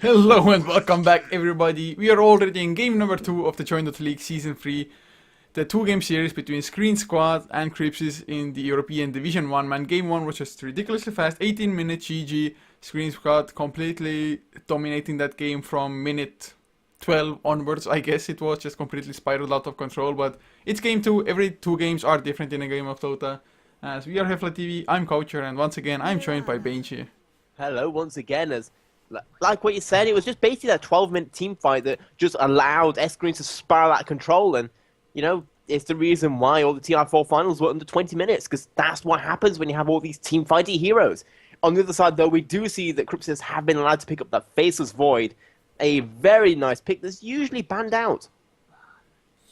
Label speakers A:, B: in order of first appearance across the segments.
A: Hello and welcome back everybody. We are already in game number 2 of the Join Dota League Season 3. The 2 game series between Sqreen Squad and Crypsis in the European Division 1. Man, game 1 was just ridiculously fast, 18 minutes GG. Sqreen Squad completely dominating that game from minute 12 onwards. I guess it was just completely spiraled out of control, but it's game 2. Every 2 games are different in a game of Dota. As we are HeflaTV, I'm Coucher, and once again I'm joined by Benji.
B: Hello once again. As like what you said, it was just basically that 12-minute team fight that just allowed Sqreen to spiral out of control, and it's the reason why all the TI4 finals were under 20 minutes, because that's what happens when you have all these team fighty heroes. On the other side, though, we do see that Crypsis have been allowed to pick up that Faceless Void, a very nice pick that's usually banned out.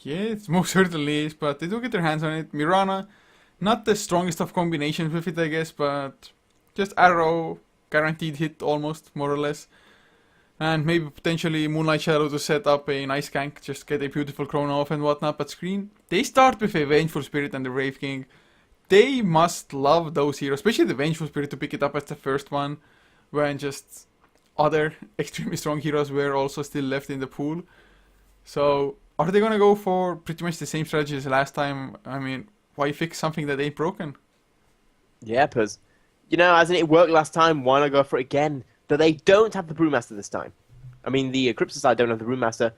A: Yeah, it most certainly is, but they do get their hands on it. Mirana, not the strongest of combinations with it, I guess, but just arrow, guaranteed hit almost, more or less. And maybe potentially Moonlight Shadow to set up a nice gank, just get a beautiful chrono off and whatnot. But Sqreen, they start with a Vengeful Spirit and the Wraith King. They must love those heroes, especially the Vengeful Spirit, to pick it up as the first one, when just other extremely strong heroes were also still left in the pool. So, are they gonna go for pretty much the same strategy as last time? I mean, why fix something that ain't broken?
B: Yeah, because, as it worked last time, why not go for it again? But they don't have the Brewmaster this time. I mean, the Crypsis side don't have the Brewmaster,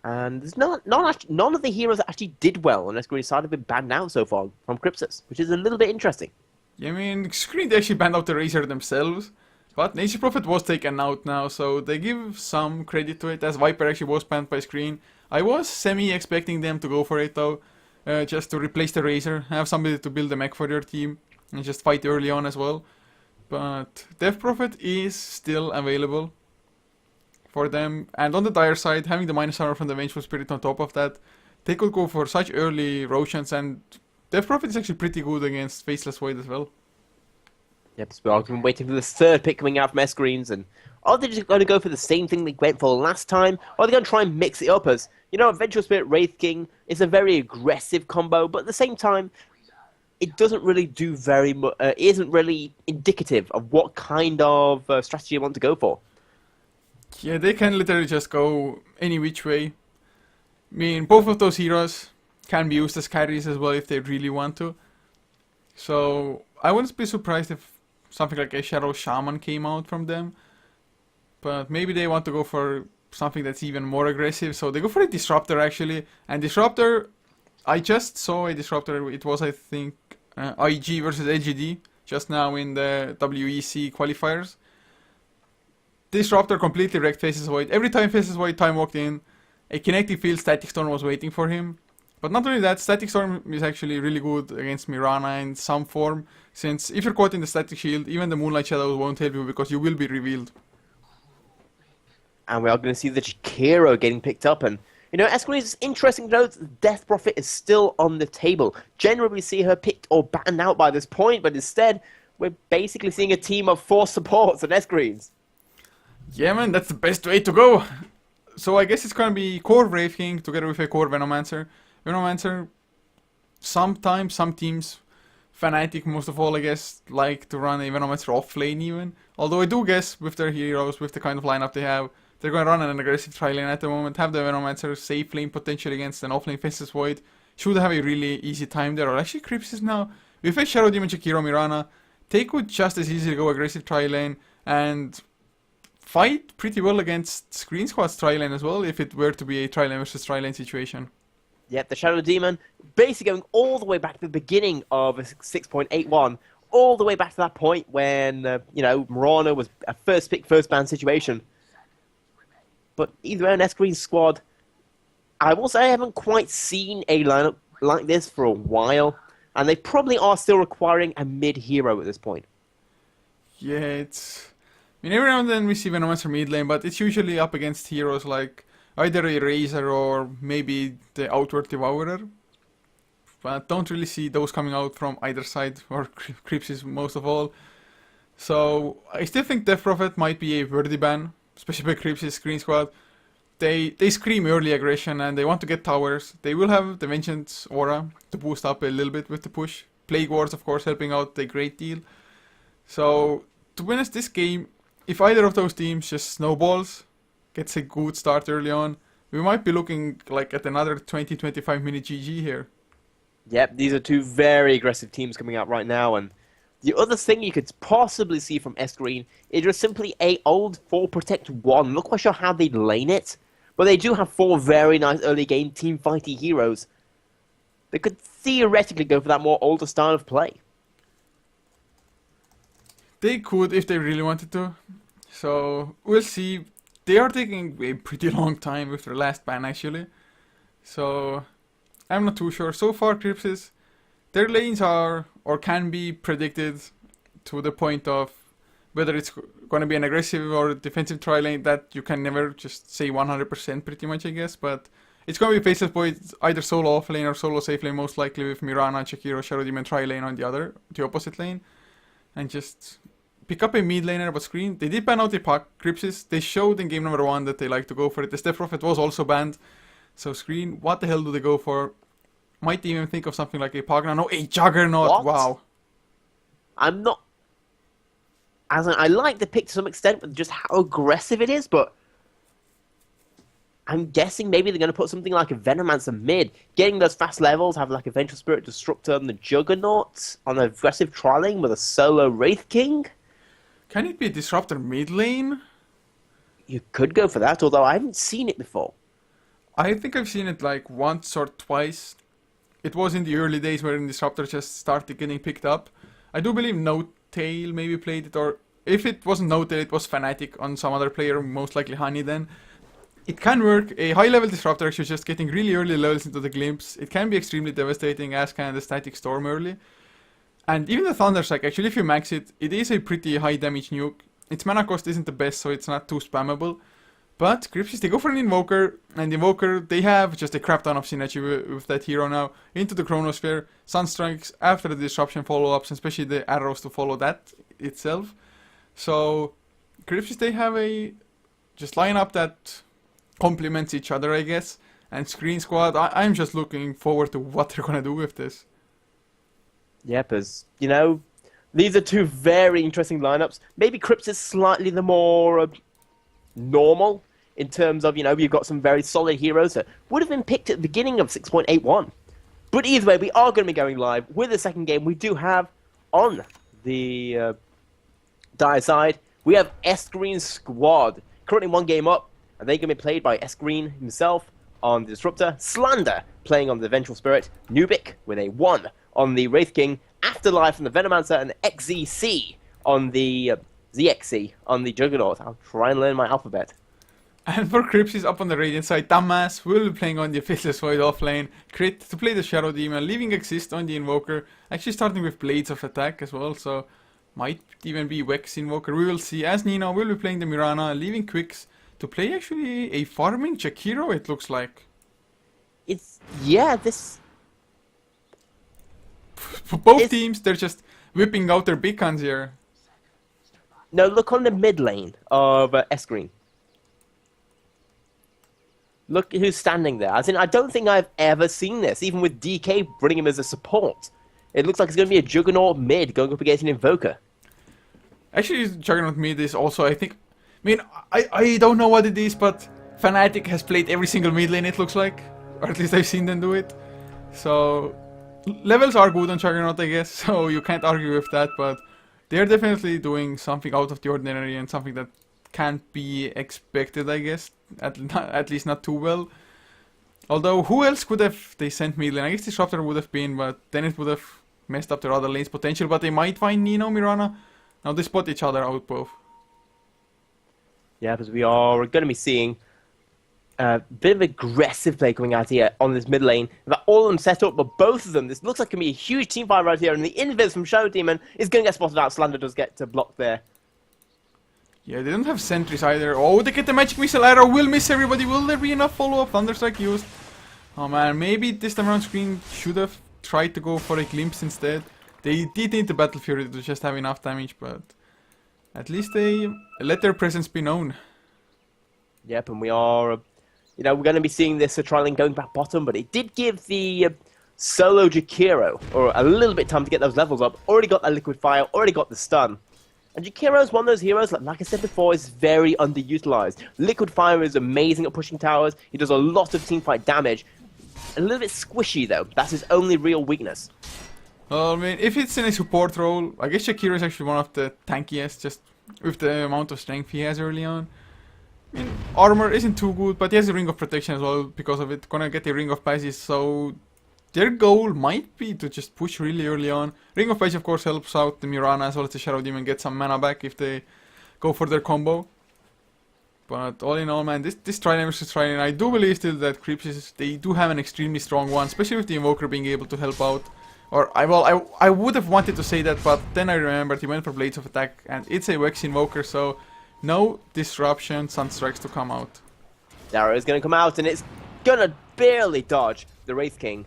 B: and there's none of the heroes that actually did well on Sqreen side have been banned out so far from Crypsis, which is a little bit interesting.
A: Yeah, I mean, Sqreen, they actually banned out the Razor themselves, but Nature Prophet was taken out now, so they give some credit to it, as Viper actually was banned by Sqreen. I was semi-expecting them to go for it though, just to replace the Razor, have somebody to build a mech for their team, and just fight early on as well. But Death Prophet is still available for them, and on the dire side, having the minus armor from the Vengeful Spirit on top of that, they could go for such early Roshan's, and Death Prophet is actually pretty good against Faceless Void as well.
B: Yep, so I've been waiting for the third pick coming out from Sqreens, and are they just going to go for the same thing they went for last time, or are they going to try and mix it up? As Adventure Spirit Wraith King is a very aggressive combo, but at the same time, it doesn't really do very much. Isn't really indicative of what kind of strategy you want to go for.
A: Yeah, they can literally just go any which way. I mean, both of those heroes can be used as carries as well if they really want to. So I wouldn't be surprised if something like a Shadow Shaman came out from them. But maybe they want to go for something that's even more aggressive. So they go for a Disruptor actually. And Disruptor, I just saw a Disruptor. It was, I think, IG versus LGD just now in the WEC qualifiers. Disruptor completely wrecked Faceless Void. Every time Faceless Void time walked in, a kinetic field Static Storm was waiting for him. But not only that, Static Storm is actually really good against Mirana in some form, since if you're caught in the Static Shield, even the Moonlight Shadow won't help you because you will be revealed.
B: And we are going to see the Jakiro getting picked up, and Sqreen is interesting to note that Death Prophet is still on the table. Generally, we see her picked or banned out by this point, but instead, we're basically seeing a team of 4 supports on Sqreens.
A: Yeah, man, that's the best way to go. So I guess it's gonna be core Wraith King together with a core Venomancer. Venomancer, sometimes some teams, Fnatic most of all, I guess, like to run a Venomancer off lane even. Although I do guess with their heroes, with the kind of lineup they have, they're going to run an aggressive tri lane at the moment, have the Venomancer safe lane potential against an offlane Faceless Void. Should have a really easy time there. Or actually Crypsis now, with a Shadow Demon Jakiro Mirana, they could just as easily go aggressive tri lane and fight pretty well against Sqreen Squad's tri lane as well, if it were to be a tri lane versus tri lane situation.
B: Yep, the Shadow Demon basically going all the way back to the beginning of 6.81, all the way back to that point when, Mirana was a first pick, first ban situation. But either way, on Sqreen Squad, I will say I haven't quite seen a lineup like this for a while, and they probably are still requiring a mid-hero at this point.
A: Yeah, it's... I mean, every now and then we see Venomancer mid lane, but it's usually up against heroes like either a Razor or maybe the Outward Devourer. But don't really see those coming out from either side, or Crypsis most of all. So I still think Death Prophet might be a worthy ban, especially by Crypsis Sqreen Squad. They scream early aggression and they want to get towers. They will have the Vengeance aura to boost up a little bit with the push. Plague Wars, of course, helping out a great deal. So, to be honest, this game, if either of those teams just snowballs, gets a good start early on, we might be looking like at another 20-25 minute GG here.
B: Yep, these are two very aggressive teams coming out right now, and the other thing you could possibly see from Sqreen is just simply a old 4 protect 1. Not quite sure how they'd lane it, but they do have 4 very nice early game team fighty heroes. They could theoretically go for that more older style of play.
A: They could if they really wanted to. So we'll see. They are taking a pretty long time with their last ban actually. So I'm not too sure. So far Crypsis, their lanes are or can be predicted to the point of whether it's going to be an aggressive or defensive tri lane that you can never just say 100% pretty much I guess. But it's going to be faceless boys either solo off lane or solo safe lane most likely with Mirana, Jakiro, Shadow Demon tri lane on the opposite lane. And just pick up a mid laner, but Sqreen, they did ban out the Crypsis. They showed in game number 1 that they like to go for it. The Step Prophet was also banned. So Sqreen, what the hell do they go for? Might even think of something like a Pagna. No, a Juggernaut.
B: What?
A: Wow.
B: I'm not... I like the pick to some extent with just how aggressive it is, but I'm guessing maybe they're going to put something like a Venomancer mid, getting those fast levels, have like a Vengeful Spirit Disruptor and the Juggernaut on an aggressive trialing with a solo Wraith King.
A: Can it be a Disruptor mid lane?
B: You could go for that, although I haven't seen it before.
A: I think I've seen it like once or twice. It was in the early days where Disruptor just started getting picked up. I do believe No Tail maybe played it, or if it wasn't No Tail, it was Fnatic on some other player, most likely Honey then. It can work. A high level Disruptor actually just getting really early levels into the Glimpse. It can be extremely devastating, as can the Static Storm early. And even the Thunderstrike, actually if you max it, it is a pretty high damage nuke. Its mana cost isn't the best, so it's not too spammable. But Crypsis, they go for an Invoker, and Invoker, they have just a crap ton of synergy with that hero now. Into the Chronosphere, Sunstrikes after the Disruption follow-ups, especially the arrows to follow that itself. So Crypsis, they have a just lineup that complements each other, I guess. And Sqreen squad, I'm just looking forward to what they're gonna do with this.
B: Yep, as you know, these are two very interesting lineups. Maybe Crypsis is slightly the more normal in terms of, you know, you've got some very solid heroes that would have been picked at the beginning of 6.81. But either way, we are going to be going live with the second game. We do have on the Dire side, we have Sqreen squad. Currently 1 game up, and they're going to be played by Sqreen himself on the Disruptor, Slander playing on the Vengeful Spirit, Nubic with a 1 on the Wraith King, Afterlife on the Venomancer, and XZC on the ZXC on the Juggernaut. I'll try and learn my alphabet.
A: And for Crypsis up on the Radiant side, Damas will be playing on the Faceless Void offlane, Crit to play the Shadow Demon, leaving Exist on the Invoker, actually starting with Blades of Attack as well, so might even be Wex Invoker, we will see. As Nino will be playing the Mirana, leaving Quicks to play actually a farming Jakiro, it looks like.
B: Yeah, this...
A: For both teams, they're just whipping out their big guns here.
B: No, look on the mid lane of Sqreen. Look who's standing there. As in, I don't think I've ever seen this, even with DK bringing him as a support. It looks like it's going to be a Juggernaut mid going up against an Invoker.
A: Actually, Juggernaut mid is also, I think... I mean, I don't know what it is, but Fnatic has played every single mid lane, it looks like. Or at least I've seen them do it. So, levels are good on Juggernaut, I guess, so you can't argue with that, but they're definitely doing something out of the ordinary and something that can't be expected, I guess. At least not too well. Although, who else could have they sent mid lane? I guess Disruptor would have been, but then it would have messed up their other lane's potential. But they might find Nino, Mirana. Now they spot each other out both.
B: Yeah, because we are going to be seeing a bit of aggressive play coming out here on this mid lane. We've got all of them set up, but both of them, this looks like it can be a huge team fight right here. And the Invis from Shadow Demon is going to get spotted out. Slander does get blocked there.
A: Yeah, they don't have sentries either. Oh, they get the magic missile arrow. Will miss everybody. Will there be enough follow-up? Thunderstrike used. Oh man, maybe this time around Sqreen should have tried to go for a glimpse instead. They did need the Battle Fury to just have enough damage, but at least they let their presence be known.
B: Yep, and we are, you know, we're going to be seeing this trialing going back bottom, but it did give the solo Jakiro, or a little bit time to get those levels up. Already got that Liquid Fire, already got the stun. And Jakiro's one of those heroes, like I said before, is very underutilized. Liquid Fire is amazing at pushing towers. He does a lot of teamfight damage. A little bit squishy, though. That's his only real weakness.
A: Well, I mean, if it's in a support role, I guess Shakira is actually one of the tankiest, just with the amount of strength he has early on. I mean, armor isn't too good, but he has a Ring of Protection as well because of it. Gonna get a Ring of Passes, so their goal might be to just push really early on. Ring of Passes, of course, helps out the Mirana as well as the Shadow Demon get some mana back if they go for their combo. But all in all, man, this Trilane versus Trilane, I do believe still that Crypsis, they do have an extremely strong one, especially with the Invoker being able to help out. Or, I would have wanted to say that, but then I remembered he went for Blades of Attack, and it's a Vex Invoker, so no disruption, Sunstrikes to come out.
B: The arrow is going to come out, and it's going to barely dodge the Wraith King.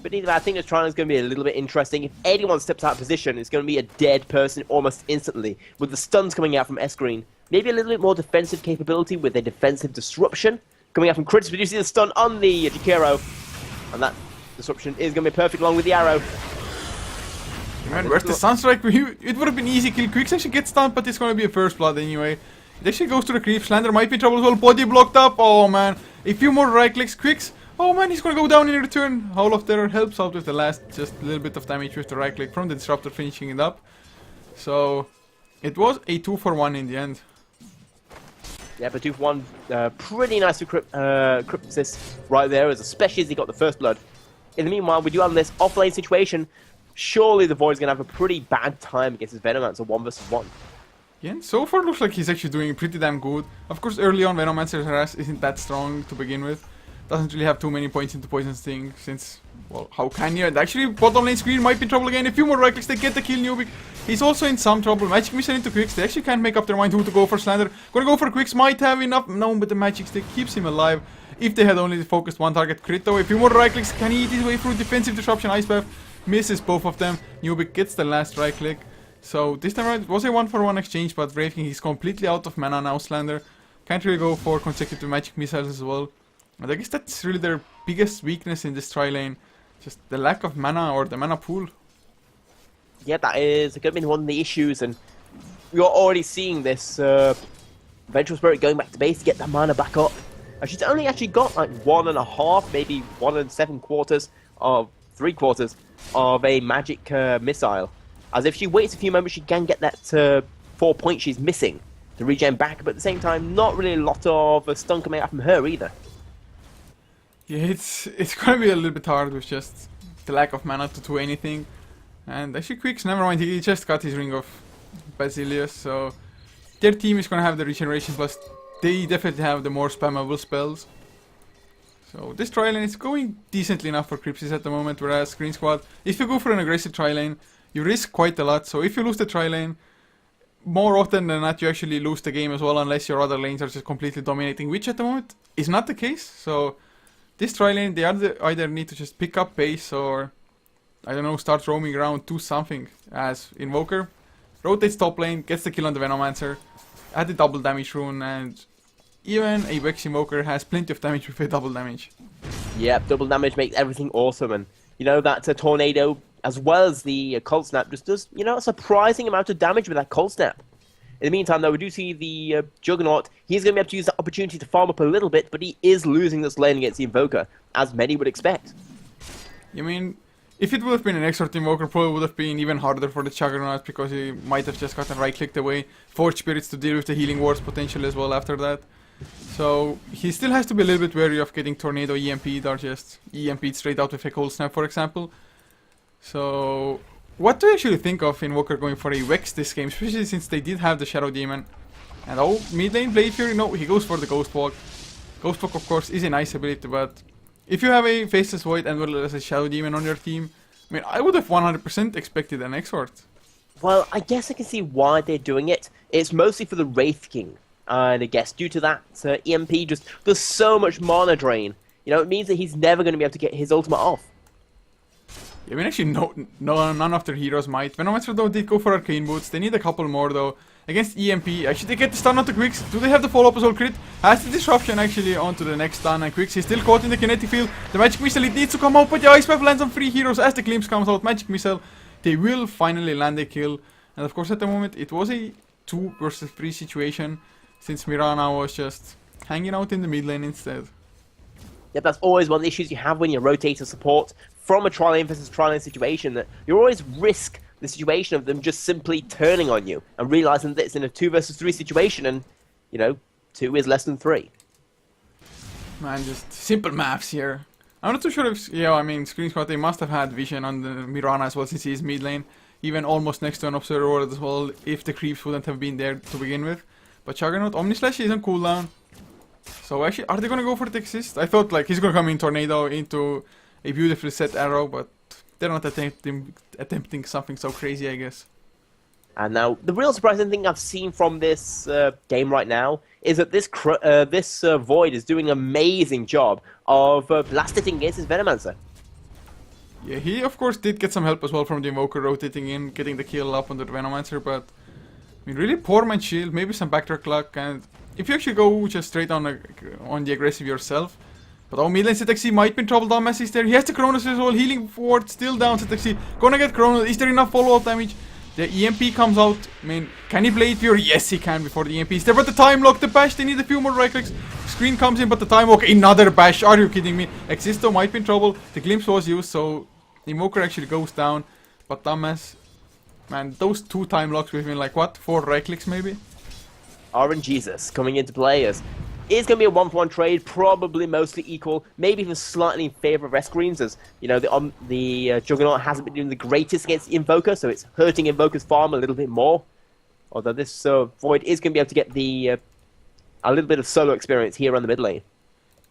B: But either way, I think this Trilane is going to be a little bit interesting. If anyone steps out of position, it's going to be a dead person almost instantly, with the stuns coming out from Sqreen. Maybe a little bit more defensive capability with a defensive disruption coming out from Crypsis, but you see the stun on the Jakiro, and that disruption is going to be perfect along with the arrow.
A: Man, where's the Sunstrike? It would have been easy kill. Quicks actually gets stunned, but it's going to be a first blood anyway. It actually goes to the creep. Slander might be in trouble as well. Body blocked up. Oh man, a few more right clicks. Quicks. Oh man, he's going to go down in return. Howl of Terror helps out with the last, just a little bit of damage with the right click from the Disruptor finishing it up. So it was a 2-for-1 in the end.
B: Yeah, but 2-for-1, pretty nice for Crypsis right there, especially as he got the first blood. In the meanwhile, we do have this offlane situation. Surely the Void's going to have a pretty bad time against his Venomancer 1 versus 1.
A: Yeah, and so far looks like he's actually doing pretty damn good. Of course, early on, Venomancer's harass isn't that strong to begin with. Doesn't really have too many points into Poison Sting, since, well, how can you? And actually, bottom lane Sqreen might be in trouble again. A few more right clicks, they get the kill, Nubik. He's also in some trouble. Magic Missile into Quicks. They actually can't make up their mind who to go for. Slander gonna go for Quicks, might have enough. No, but the Magic Stick keeps him alive. If they had only focused one target, crit though. A few more right clicks, can he eat his way through defensive disruption? Ice Path misses both of them. Nubik gets the last right click. So this time around it was a 1-for-1 exchange, but Wraith King, he's completely out of mana now, Slander. Can't really go for consecutive Magic Missiles as well. And I guess that's really their biggest weakness in this tri-lane. Just the lack of mana or the mana pool.
B: Yeah, that is going to be one of the issues, and you're already seeing this Vengeful Spirit going back to base to get that mana back up. And she's only actually got like 1.5, maybe 1 7/4 of 3/4 of a magic missile. As if she waits a few moments, she can get that 4 points she's missing to regen back, but at the same time, not really a lot of stun coming out from her either.
A: Yeah, it's gonna be a little bit hard with just the lack of mana to do anything. And actually Quicks, never mind, he just got his Ring of Basilius, so their team is gonna have the regeneration, plus they definitely have the more spammable spells. So this tri-lane is going decently enough for Crypsis at the moment, whereas Green Squad, if you go for an aggressive tri-lane, you risk quite a lot. So if you lose the tri-lane, more often than not you actually lose the game as well, unless your other lanes are just completely dominating, which at the moment is not the case. So this tri-lane, they either need to just pick up pace or, I don't know, start roaming around, do something. As Invoker rotates top lane, gets the kill on the Venomancer, add the double damage rune, and even a Vex Invoker has plenty of damage with a double damage.
B: Yep, double damage makes everything awesome, and you know that Tornado, as well as the Cold Snap, just does, you know, a surprising amount of damage with that Cold Snap. In the meantime, though, we do see the Juggernaut. He's going to be able to use that opportunity to farm up a little bit, but he is losing this lane against the Invoker, as many would expect.
A: I mean, if it would have been an Exort Invoker, probably would have been even harder for the Juggernaut, because he might have just gotten right-clicked away. Forge Spirits to deal with the Healing Wards potential as well after that. So he still has to be a little bit wary of getting Tornado EMP'd or just EMP'd straight out with a Cold Snap, for example. So what do you actually think of Invoker going for a Vex this game, especially since they did have the Shadow Demon? And oh, mid lane Blade Fury, no, he goes for the Ghost Walk. Ghost Walk, of course, is a nice ability, but if you have a Faceless Void and well as a Shadow Demon on your team, I mean, I would have 100% expected an Exort.
B: Well, I guess I can see why they're doing it. It's mostly for the Wraith King. And I guess due to that, EMP just does so much mana drain. You know, it means that he's never going to be able to get his ultimate off.
A: Yeah, I mean, actually, none of their heroes might. Venomancer, though, did go for Arcane Boots. They need a couple more, though. Against EMP, actually, they get the stun onto Quicks. Do they have the follow-up as well? Crit has the disruption, actually, onto the next stun. And Quicks is still caught in the kinetic field. The Magic Missile, it needs to come out, but the Ice Path lands on 3 heroes as the glimpse comes out. Magic Missile, they will finally land a kill. And of course at the moment it was a 2 versus 3 situation, since Mirana was just hanging out in the mid lane instead.
B: Yep, that's always one of the issues you have when you rotate a support from a tri lane versus tri lane situation, that you always risk the situation of them just simply turning on you and realizing that it's in a 2 versus 3 situation, and, you know, 2 is less than 3.
A: Man, just simple maths here. I'm not too sure if, yeah, I mean, Sqreen, they must have had vision on the Mirana as well, since he's mid lane, even almost next to an observer ward as well, if the creeps wouldn't have been there to begin with. But Juggernaut, Omnislash is on cooldown. So actually, are they gonna go for the assist? I thought like he's gonna come in Tornado into a beautifully set arrow, but they're not attempting something so crazy, I guess.
B: And now, the real surprising thing I've seen from this game right now is that this Void is doing an amazing job of last hitting against his Venomancer.
A: Yeah, he of course did get some help as well from the Invoker rotating in, getting the kill up on the Venomancer, but I mean, really poor man shield, maybe some backtrack luck, and if you actually go just straight on the aggressive yourself. But oh, mid lane ZXC might be in trouble. Dumbass is there. He has the Chronos as well. Healing forward, still down. ZXC gonna get Chronos. Is there enough follow-up damage? The EMP comes out. I mean, can he Blade Fear? Yes, he can before the EMP is there. But the time lock, the bash, they need a few more right clicks. Sqreen comes in, but the time lock, another bash. Are you kidding me? Existo might be in trouble. The glimpse was used, so the Invoker actually goes down. But Dumbass, man, those 2 time locks within like what? 4 right clicks maybe?
B: RNGesus coming into players. It's going to be a 1-for-1 trade, probably mostly equal, maybe even slightly in favor of Sqreen, as you know the Juggernaut hasn't been doing the greatest against the Invoker, so it's hurting Invoker's farm a little bit more. Although this Void is going to be able to get the a little bit of solo experience here on the mid lane.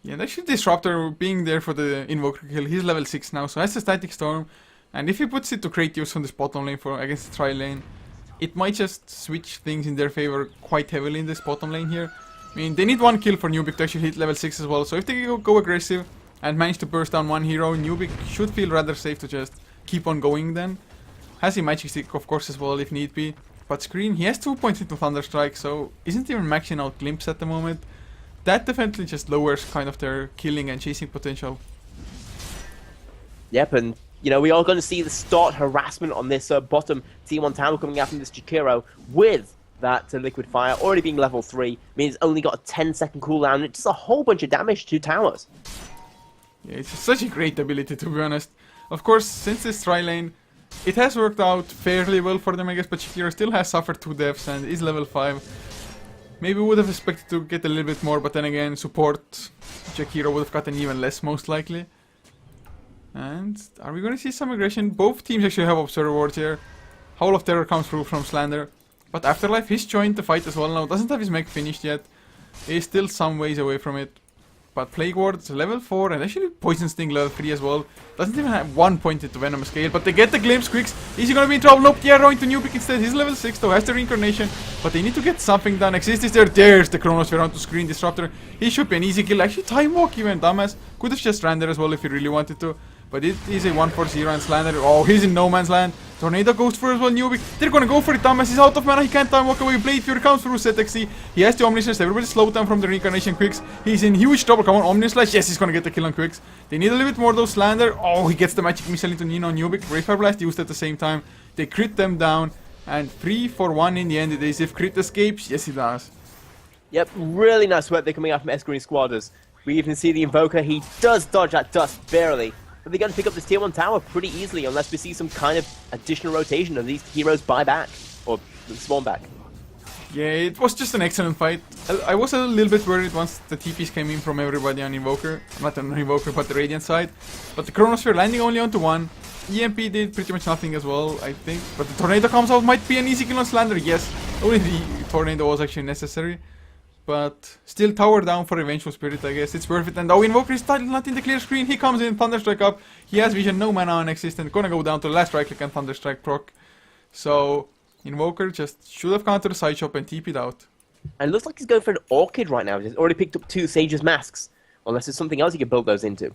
A: Yeah, and actually Disruptor being there for the Invoker kill, he's level 6 now, so has a Static Storm, and if he puts it to create use on this bottom lane for against the tri lane, it might just switch things in their favor quite heavily in this bottom lane here. I mean, they need 1 kill for Nubik to actually hit level 6 as well, so if they go aggressive and manage to burst down 1 hero, Nubik should feel rather safe to just keep on going then. Has a Magic Stick of course as well if need be, but Sqreen, he has 2 points into Thunderstrike, so isn't even maxing out Glimpse at the moment. That definitely just lowers kind of their killing and chasing potential.
B: Yep, and you know, we are going to see the start harassment on this bottom T1 tower coming out from this Jakiro with that Liquid Fire already being level 3, means it's only got a 10-second cooldown, and it does a whole bunch of damage to towers.
A: Yeah, it's such a great ability, to be honest. Of course, since this tri lane, it has worked out fairly well for them, I guess, but Jakiro still has suffered 2 deaths and is level 5. Maybe would have expected to get a little bit more, but then again, support Jakiro would have gotten even less, most likely. And are we going to see some aggression? Both teams actually have Observer Wards here. Howl of Terror comes through from Slander. But Afterlife, he's joined the fight as well now. Doesn't have his mech finished yet. He's still some ways away from it. But Plague Ward's level 4 and actually Poison Sting level 3 as well. Doesn't even have 1 point into Venom scale. But they get the glimpse quicks. Is he gonna be in trouble? Nope, the arrow into Nubik instead. He's level 6 though, has the reincarnation. But they need to get something done. Exist is there. There's the Chronosphere onto Sqreen Disruptor. He should be an easy kill. Actually, Time Walk even, dumbass. Could have just ran there as well if he really wanted to. But it is a 1-4-0 and Slander. Oh, he's in no man's land. Tornado goes through as well, Nubik. They're gonna go for it, dumbass. He's out of mana, he can't time walk away. Blade Fury comes through ZXC. He has the Omnislash. Everybody slow down from the reincarnation quicks. He's in huge trouble. Come on, Omnislash. Yes, he's gonna get the kill on quicks. They need a little bit more though. Slander. Oh, he gets the magic missile into Nino Nubik. Brave Blast used at the same time. They crit them down. And 3-for-1 in the end it is. If crit escapes, yes he does.
B: Yep, really nice work they're coming out from Sqreen squatters. We even see the Invoker. He does dodge that dust barely. But they're going to pick up this tier 1 tower pretty easily unless we see some kind of additional rotation and these heroes buy back. Or spawn back.
A: Yeah, it was just an excellent fight. I was a little bit worried once the TPs came in from everybody on Invoker. Not on Invoker, but the Radiant side. But the Chronosphere landing only onto 1. EMP did pretty much nothing as well, I think. But the Tornado comes out, might be an easy kill on Slander, yes. Only the Tornado was actually necessary. But still tower down for Revengeful Spirit, I guess. It's worth it. And now Invoker is still not in the clear screen. He comes in, Thunderstrike up. He has vision, no mana on existent. Gonna go down to the last right click and Thunderstrike proc. So, Invoker just should have gone to the side shop and TP'd out.
B: And it looks like he's going for an Orchid right now. He's already picked up 2 Sage's Masks. Unless there's something else he can build those into.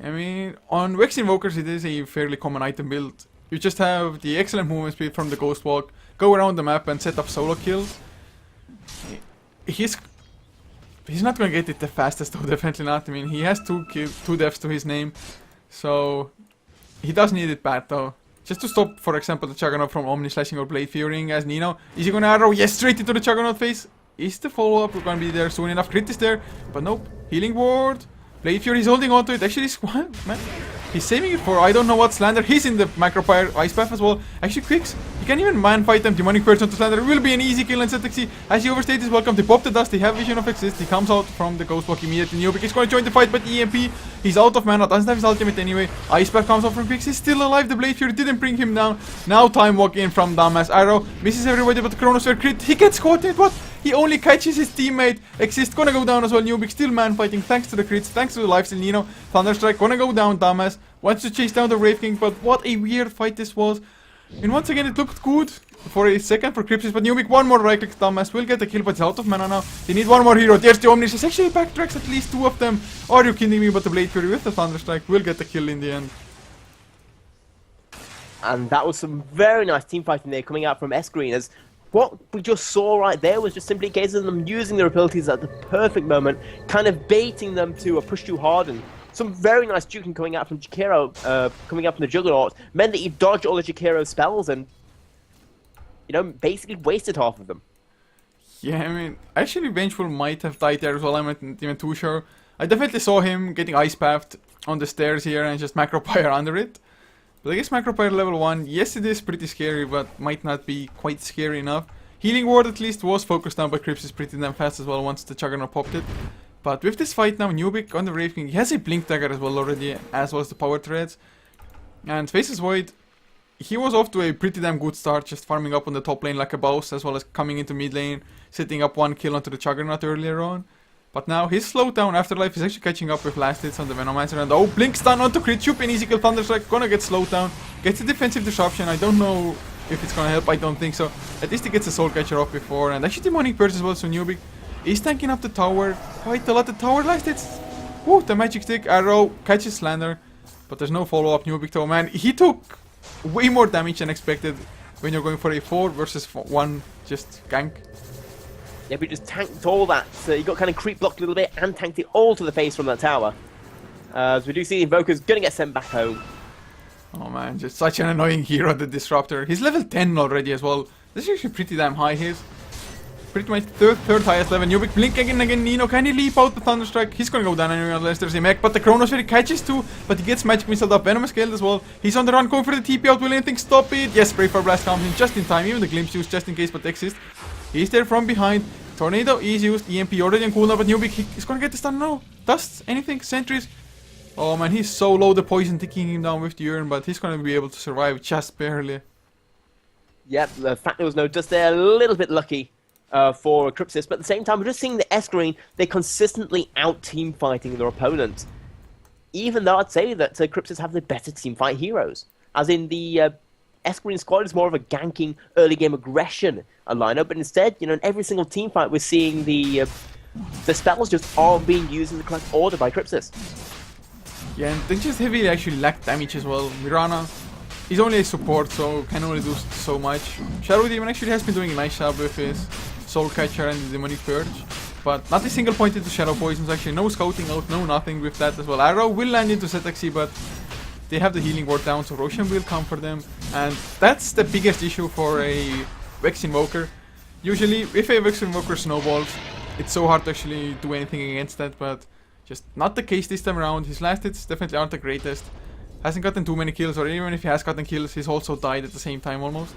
A: I mean, on Vex Invokers it is a fairly common item build. You just have the excellent movement speed from the Ghost Walk, go around the map and set up solo kills. He's not gonna get it the fastest though, definitely not. I mean, he has 2 deaths to his name, so he does need it bad though. just to stop, for example, the Juggernaut from Omni slashing or Blade Furying as Nino. Is he gonna arrow? Yes, straight into the Juggernaut face. Is the follow-up gonna be there soon enough? Crit is there, but nope. Healing ward. Blade Fury is holding on to it. Actually, man, he's saving it for I don't know what Slander. He's in the Macropyre Ice Path as well. Actually, Quicks, he can even man fight them. Demonic Purge onto Slander. It will be an easy kill on ZXC. As he overstays his welcome, they pop the dust. They have Vision of Exist. He comes out from the Ghost Block immediately. Neobik is going to join the fight, but EMP, he's out of mana. Doesn't have his ultimate anyway. Ice Path comes out from Quicks. He's still alive. The Blade Fury didn't bring him down. Now Time Walk in from Dumbass Arrow. Misses everybody, but the Chronosphere crit. He gets caught in it. What? He only catches his teammate. Exist gonna go down as well. Neobik still man fighting thanks to the crits, thanks to the lifesteal. Nino, Thunderstrike gonna go down. Dumbass wants to chase down the Wraith King, but what a weird fight this was. And once again, it looked good for a second for Crypsis, but Neobik one more right click. Dumbass will get the kill, but it's out of mana now. They need one more hero. There's the Omnis. Actually backtracks at least two of them. Are you kidding me? But the Blade Fury with the Thunderstrike will get the kill in the end.
B: And that was some very nice team fighting there coming out from Sqreen, as what we just saw right there was just simply a case of them using their abilities at the perfect moment, kind of baiting them to push too hard. And some very nice juking coming out from Jakiro, coming out from the Juggernaut, meant that he dodged all the Jakiro's spells and, you know, basically wasted half of them.
A: Yeah, I mean, actually Vengeful might have died there as well. I'm not even too sure. I definitely saw him getting Ice Pathed on the stairs here and just Macropyre under it. But I guess Macropyre level 1, yes it is pretty scary, but might not be quite scary enough. Healing Ward at least was focused down by Crypsis pretty damn fast as well once the Juggernaut popped it. But with this fight now, Neobik on the Wraith King, he has a Blink Dagger as well already, as well as the Power Threads. And Faceless Void, he was off to a pretty damn good start, just farming up on the top lane like a boss, as well as coming into mid lane, setting up one kill onto the Juggernaut earlier on. But now his slowdown Afterlife is actually catching up with last hits on the Venomancer, and oh, Blink stun onto Crit Shoop, an easy kill. Thunderstrike gonna get slowed down, gets a defensive disruption. I don't know if it's gonna help, I don't think so. At least he gets a Soul Catcher off before, and actually Demonic Purge as well, so Neobik is tanking up the tower quite a lot. The tower last hits, woo, the Magic Stick, Arrow, catches Slander, but there's no follow-up. Neobik though, man, he took way more damage than expected when you're going for a 4 versus 1 just gank.
B: Yeah, but just tanked all that. So you got kind of creep blocked a little bit and tanked it all to the face from that tower. As we do see the Invoker's gonna get sent back home.
A: Oh man, just such an annoying hero, the Disruptor. He's level 10 already as well. This is actually pretty damn high here. Pretty much third highest level. Neobik blink again. Nino, can he leap out the Thunderstrike? He's gonna go down anyway unless there's a mech. But the Chronosphere catches too. But he gets Magic Missile up. Venom scaled as well. He's on the run, going for the TP out. Will anything stop it? Yes, Spray for Blast comes in just in time. Even the Glimpse used just in case, but Exist. He's there from behind. Tornado is used. EMP already on cooldown, but Neobik is gonna get the stun now. Dust? Anything? Sentries? Oh man, he's so low. The poison taking him down with the urn, but he's gonna be able to survive just barely.
B: Yep, the fact there was no dust there, a little bit lucky for Crypsis, but at the same time, we're just seeing the Sqreen, they're consistently out-team fighting their opponent. Even though I'd say that Crypsis have the better team fight heroes. As in the Sqreen squad is more of a ganking early game aggression lineup, but instead, you know, in every single team fight, we're seeing the spells just aren't being used in the correct order by Crypsis.
A: Yeah, and they just heavily actually lack damage as well. Mirana, he's only a support, so can only do so much. Shadow Demon actually has been doing a nice job with his Soul Catcher and the Demonic Purge, but not a single point into Shadow Poisons. Actually, no scouting out, no nothing with that as well. Arrow will land into ZXC, but they have the healing ward down, so Roshan will come for them, and that's the biggest issue for a Vex Invoker. Usually, if a Vex Invoker snowballs, it's so hard to actually do anything against that, but just not the case this time around. His last hits definitely aren't the greatest. Hasn't gotten too many kills, or even if he has gotten kills, he's also died at the same time almost.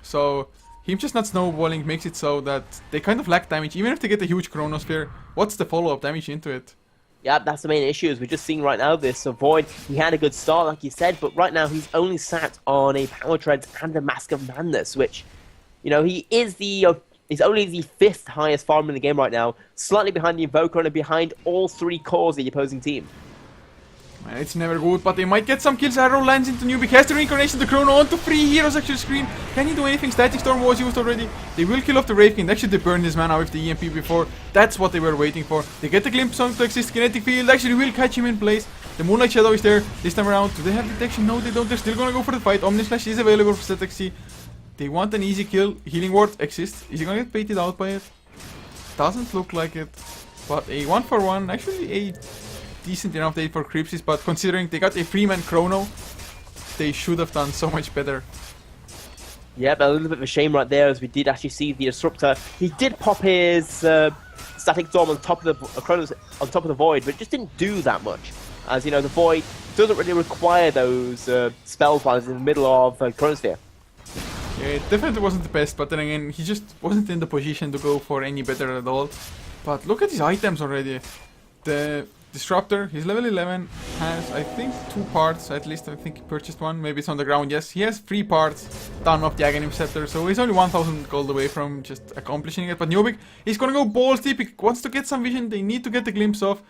A: So him just not snowballing makes it so that they kind of lack damage. Even if they get a huge Chronosphere, what's the follow-up damage into it?
B: Yeah, that's the main issue, is we're just seeing right now this Void. He had a good start, like you said, but right now he's only sat on a Power Treads and a Mask of Madness, which, you know, he is he's only the 5th highest farmer in the game right now, slightly behind the Invoker and behind all 3 cores of the opposing team.
A: Man, it's never good, but they might get some kills. Arrow lands into Neobik, has the reincarnation, the Chrono onto 3 heroes actually screen. Can he do anything? Static Storm was used already. They will kill off the Wraith King. Actually, they burned his mana with the EMP before. That's what they were waiting for. They get the glimpse on to Exist Kinetic Field. Actually, will catch him in place. The Moonlight Shadow is there this time around. Do they have detection? No, they don't. They're still gonna go for the fight. Omnislash is available for ZXC. They want an easy kill. Healing Ward exists. Is he gonna get baited out by it? Doesn't look like it. But a 1-for-1, actually a decent enough day for Crypsis, but considering they got a free-man Chrono, they should have done so much better.
B: Yeah, but a little bit of a shame right there, as we did actually see the Disruptor. He did pop his Static Storm on top of the Chronos, on top of the Void, but it just didn't do that much. As you know, the Void doesn't really require those spell files in the middle of Chronosphere.
A: Yeah, it definitely wasn't the best, but then again, he just wasn't in the position to go for any better at all. But look at his items already. The Disruptor, he's level 11, has I think 2 parts, at least I think he purchased one, maybe it's on the ground, yes. He has 3 parts done of the Aghanim Scepter, so he's only 1000 gold away from just accomplishing it. But Nubik, he's gonna go balls deep, he wants to get some vision, they need to get the glimpse of,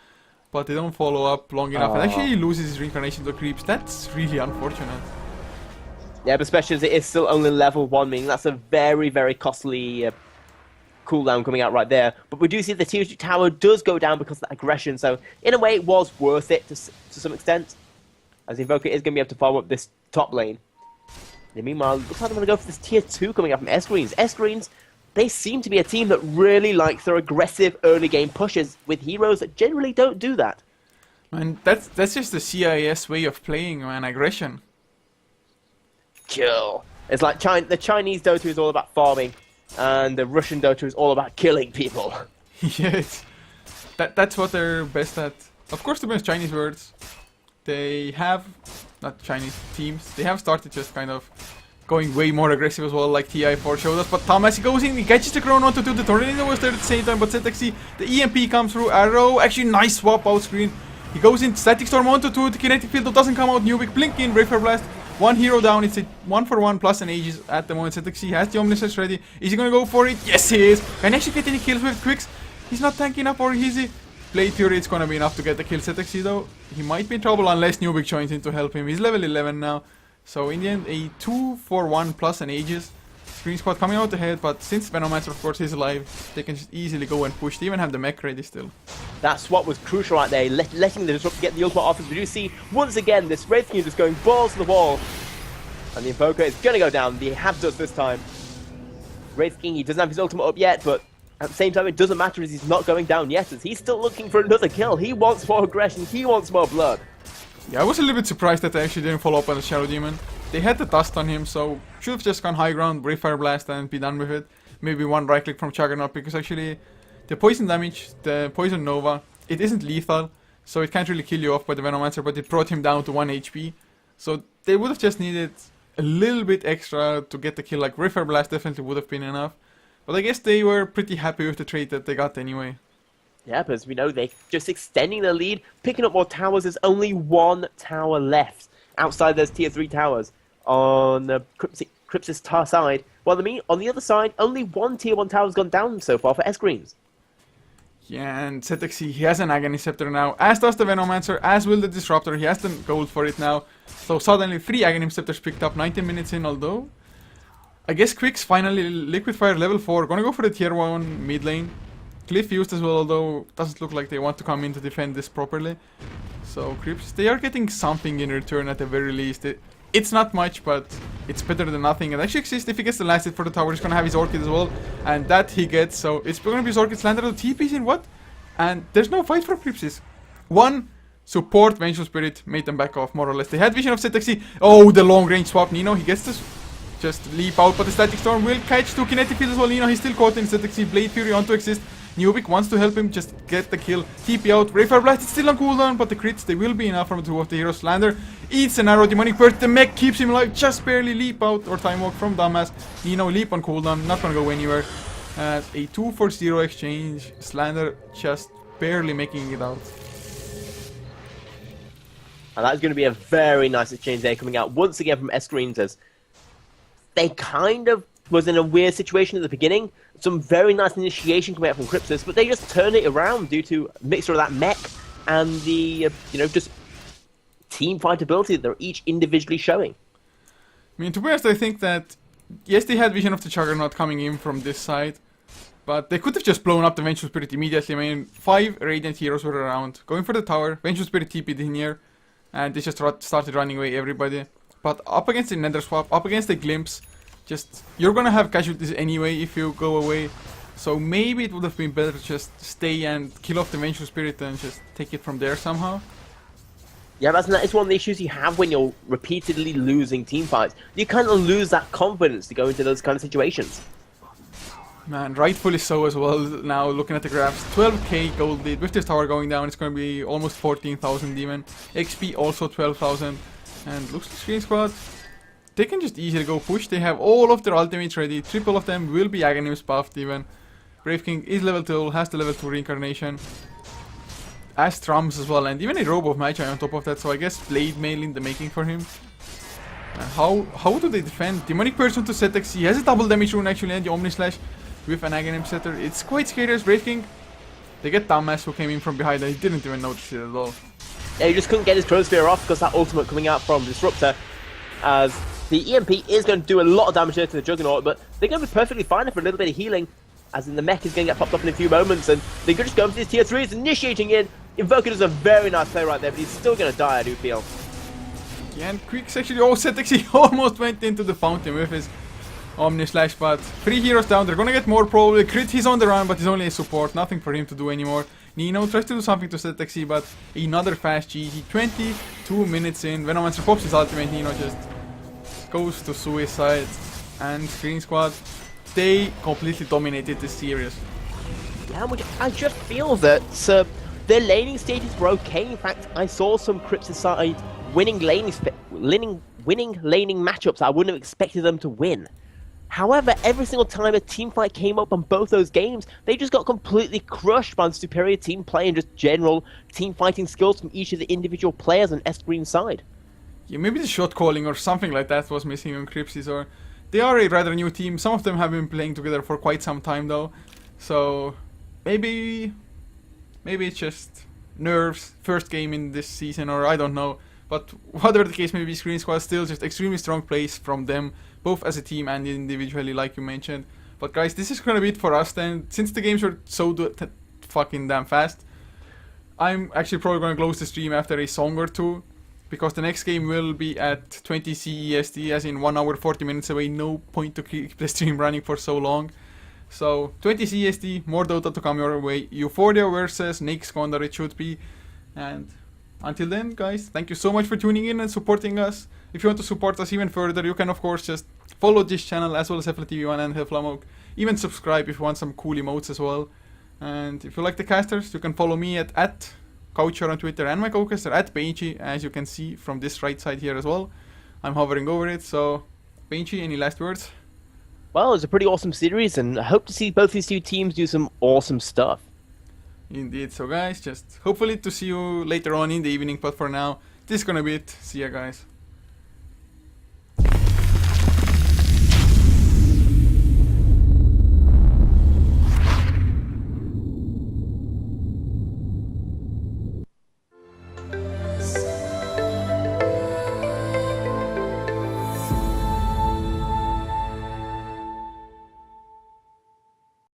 A: but they don't follow up long enough, and actually he loses his reincarnation to creeps. That's really unfortunate.
B: Yeah, but especially as it is still only level 1, meaning that's a very, very costly cooldown coming out right there. But we do see the tier 2 tower does go down because of that aggression, so in a way it was worth it to some extent, as Invoker is going to be able to follow up this top lane. And meanwhile, looks like they're going to go for this tier 2 coming up from Sqreens. Sqreens, they seem to be a team that really likes their aggressive early game pushes with heroes that generally don't do that.
A: And that's just the CIS way of playing, man, aggression.
B: Kill. It's like the Chinese Dota is all about farming, and the Russian Dota is all about killing people.
A: Yeah, that's what they're best at. Of course, to be honest, Chinese words, they have, not Chinese teams, they have started just kind of going way more aggressive as well, like TI4 showed us. But Thomas, he goes in, he catches the Chrono onto 2, the Tornado was there at the same time, but ZXC, the EMP comes through, Arrow, actually nice swap out screen. He goes in, Static Storm onto 2, the Kinetic Field doesn't come out, Nubik, blink in, Refer Blast. One hero down, it's a 1-for-1 plus an Aegis at the moment. ZXC has the Omniscience ready. Is he gonna go for it? Yes, he is. Can he actually get any kills with Quicks? He's not tanking up, or is he? Blade Fury, it's gonna be enough to get the kill. ZXC though, he might be in trouble unless Nubik joins in to help him. He's level 11 now. So in the end, a 2-for-1 plus an Aegis. Screen Squad coming out ahead, but since Venomancer of course is alive, they can just easily go and push. They even have the mech ready still.
B: That's what was crucial right there, letting the Disruptor get the ultimate off. As we do see, once again, this Wraith King just going balls to the wall. And the Invoker is going to go down. The Have does this time. Wraith King, he doesn't have his ultimate up yet, but at the same time, it doesn't matter as he's not going down yet, as he's still looking for another kill. He wants more aggression, he wants more blood.
A: Yeah, I was a little bit surprised that they actually didn't follow up on the Shadow Demon. They had the dust on him, so should have just gone high ground, Brave Fire Blast, and be done with it. Maybe one right click from Juggernaut, because actually the poison damage, the poison Nova, it isn't lethal, so it can't really kill you off by the Venomancer, but it brought him down to 1 HP. So they would have just needed a little bit extra to get the kill, like River Blast definitely would have been enough. But I guess they were pretty happy with the trade that they got anyway.
B: Yeah, but as we know, they're just extending their lead, picking up more towers. There's only 1 tower left outside those tier 3 towers on the Crypsis side. Well, on the other side, only 1 tier 1 tower has gone down so far for Sqreens.
A: Yeah, and ZXC, he has an Aghanim Scepter now, as does the Venomancer, as will the Disruptor. He has the gold for it now. So suddenly 3 Aghanim Scepters picked up 19 minutes in, although I guess Quicks finally Liquid Fire level 4, gonna go for the tier 1 mid lane. Cliff used as well, although doesn't look like they want to come in to defend this properly. So Crypsis, they are getting something in return at the very least. It's not much, but it's better than nothing. And actually exists, if he gets the last hit for the tower, he's gonna have his Orchid as well. And that he gets, so it's gonna be his Orchid Slander, the TP's in what? And there's no fight for Crypsis. One support Vengeful Spirit made them back off, more or less. They had vision of ZXC. Oh, the long range swap. Nino, he gets this. Just leap out, but the Static Storm will catch 2 Kinetic Field as well. Nino, he's still caught in ZXC. Blade Fury on to exist. Nubik wants to help him just get the kill. TP out. Rayfire Blast is still on cooldown, but the crits, they will be enough from the 2 of the heroes. Slander eats an arrow. Demonic Burst. The mech keeps him alive. Just barely leap out or time walk from Dumbass. Nino leap on cooldown. Not gonna go anywhere. As a 2-for-0 exchange. Slander just barely making it out.
B: And that's going to be a very nice exchange there coming out once again from Sqreens, as they kind of was in a weird situation at the beginning. Some very nice initiation coming out from Crypsis, but they just turned it around due to a mixture of that mech and the, just team fight ability that they're each individually showing.
A: I mean, to be honest, I think that, yes, they had vision of the Juggernaut coming in from this side, but they could have just blown up the Vengeful Spirit immediately. I mean, 5 Radiant heroes were around, going for the tower, Vengeful Spirit TP'd in here, and they just started running away everybody. But up against the Nether Swap, up against the Glimpse, just, you're gonna have casualties anyway if you go away. So maybe it would have been better to just stay and kill off the Vengeful Spirit and just take it from there somehow.
B: Yeah, that's one of the issues you have when you're repeatedly losing team fights. You kind of lose that confidence to go into those kind of situations.
A: Man, rightfully so as well. Now looking at the graphs, 12k gold lead with this tower going down. It's going to be almost 14,000 demon. XP also 12,000. And looks like Sqreen Squad, they can just easily go push. They have all of their ultimates ready. Triple of them will be Aghanim's buffed even. Brave King is level 2, has the level 2 reincarnation. As Trumps as well, and even a Robe of Magi on top of that, so I guess Blade Mail in the making for him. How do they defend? Demonic Person to ZX, he has a double damage rune actually, and the Omni Slash with an Aghanim setter. It's quite scary as Brave King. They get Dumbass who came in from behind and he didn't even notice it at all.
B: Yeah, he just couldn't get his Chronosphere off because that ultimate coming out from Disruptor, as the EMP is going to do a lot of damage there to the Juggernaut, but they're going to be perfectly fine for a little bit of healing, as in the mech is going to get popped up in a few moments, and they could just go for these tier 3s, initiating in. Invoker does a very nice play right there, but he's still going to die, I do feel.
A: Yeah, and Quick's actually he almost went into the fountain with his Omni Slash, but 3 heroes down, they're gonna get more probably. Crit, he's on the run, but he's only a support, nothing for him to do anymore. Nino tries to do something to ZXC, but another fast GG, 22 minutes in. Venomancer pops his ultimate, Nino just goes to suicide, and Sqreen Squad, they completely dominated this series.
B: Yeah, I just feel that their laning stages were okay. In fact, I saw some Crypsis side winning laning matchups I wouldn't have expected them to win. However, every single time a team fight came up on both those games, they just got completely crushed by the superior team play and just general team fighting skills from each of the individual players on Sqreen's side.
A: Yeah, maybe the shot calling or something like that was missing on Crypsis, or they are a rather new team. Some of them have been playing together for quite some time though, so maybe it's just nerves, first game in this season, or I don't know. But whatever the case may be, Sqreen Squad still just extremely strong plays from them, both as a team and individually, like you mentioned. But guys, this is gonna be it for us then. Since the games were so fucking damn fast, I'm actually probably gonna close the stream after a song or two, because the next game will be at 20 CEST, as in 1 hour 40 minutes away. No point to keep the stream running for so long. So 20 CEST, more Dota to come your way. Euphoria versus Nyx Condor it should be. And until then, guys, thank you so much for tuning in and supporting us. If you want to support us even further, you can of course just follow this channel as well as HeflaTV1 and HeflaMoke. Even subscribe if you want some cool emotes as well. And if you like the casters, you can follow me at Coucher on Twitter and my co-caster at Benchy, as you can see from this right side here as well. I'm hovering over it, so Benchy, any last words?
B: Well, it's a pretty awesome series, and I hope to see both these two teams do some awesome stuff.
A: Indeed, so guys, just hopefully to see you later on in the evening, but for now, this is gonna be it. See ya, guys.